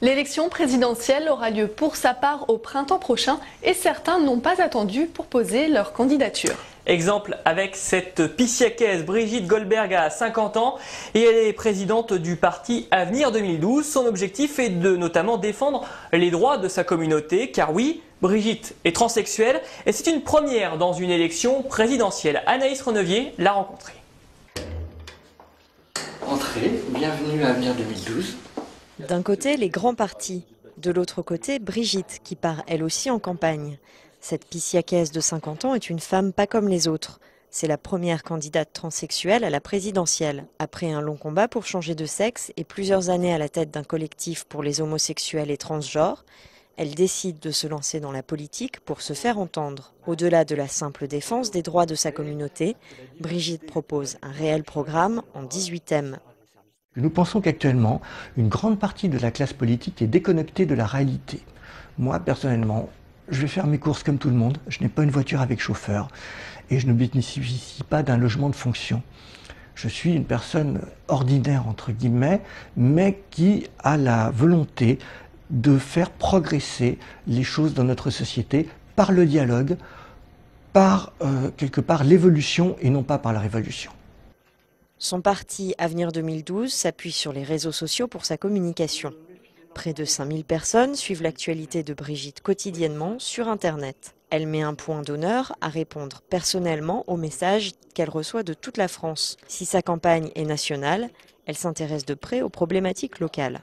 L'élection présidentielle aura lieu pour sa part au printemps prochain et certains n'ont pas attendu pour poser leur candidature. Exemple avec cette Pissiacaise, Brigitte Goldberg a 50 ans et elle est présidente du parti Avenir 2012. Son objectif est de notamment défendre les droits de sa communauté, car oui, Brigitte est transsexuelle et c'est une première dans une élection présidentielle. Anaïs Renevier l'a rencontrée. Entrez, bienvenue à Avenir 2012. D'un côté, les grands partis. De l'autre côté, Brigitte, qui part elle aussi en campagne. Cette Pissiacaise de 50 ans est une femme pas comme les autres. C'est la première candidate transsexuelle à la présidentielle. Après un long combat pour changer de sexe et plusieurs années à la tête d'un collectif pour les homosexuels et transgenres, elle décide de se lancer dans la politique pour se faire entendre. Au-delà de la simple défense des droits de sa communauté, Brigitte propose un réel programme en 18 thèmes. Nous pensons qu'actuellement, une grande partie de la classe politique est déconnectée de la réalité. Moi, personnellement, je vais faire mes courses comme tout le monde. Je n'ai pas une voiture avec chauffeur et je ne bénéficie pas d'un logement de fonction. Je suis une personne ordinaire, entre guillemets, mais qui a la volonté de faire progresser les choses dans notre société par le dialogue, par quelque part l'évolution et non pas par la révolution. Son parti Avenir 2012 s'appuie sur les réseaux sociaux pour sa communication. Près de 5000 personnes suivent l'actualité de Brigitte quotidiennement sur Internet. Elle met un point d'honneur à répondre personnellement aux messages qu'elle reçoit de toute la France. Si sa campagne est nationale, elle s'intéresse de près aux problématiques locales.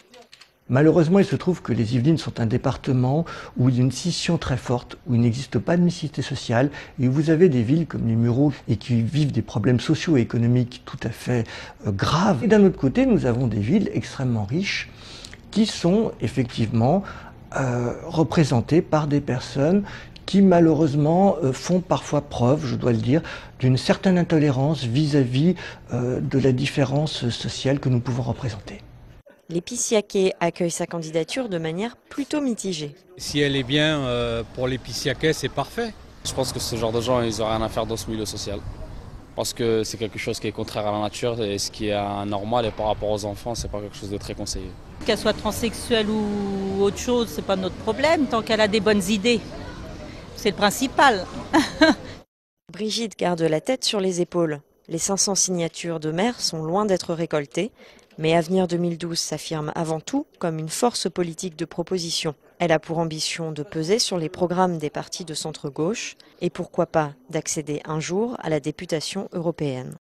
Malheureusement, il se trouve que les Yvelines sont un département où il y a une scission très forte, où il n'existe pas de mixité sociale, et où vous avez des villes comme les Mureaux et qui vivent des problèmes sociaux et économiques tout à fait graves. Et d'un autre côté, nous avons des villes extrêmement riches qui sont effectivement représentées par des personnes qui malheureusement font parfois preuve, je dois le dire, d'une certaine intolérance vis-à-vis de la différence sociale que nous pouvons représenter. Les Pissiacais accueillent sa candidature de manière plutôt mitigée. Si elle est bien pour les Pissiacais, c'est parfait. Je pense que ce genre de gens, ils n'ont rien à faire dans ce milieu social. Parce que c'est quelque chose qui est contraire à la nature et ce qui est anormal et par rapport aux enfants, c'est pas quelque chose de très conseillé. Qu'elle soit transsexuelle ou autre chose, c'est pas notre problème tant qu'elle a des bonnes idées. C'est le principal. Brigitte garde la tête sur les épaules. Les 500 signatures de maires sont loin d'être récoltées, mais Avenir 2012 s'affirme avant tout comme une force politique de proposition. Elle a pour ambition de peser sur les programmes des partis de centre-gauche et pourquoi pas d'accéder un jour à la députation européenne.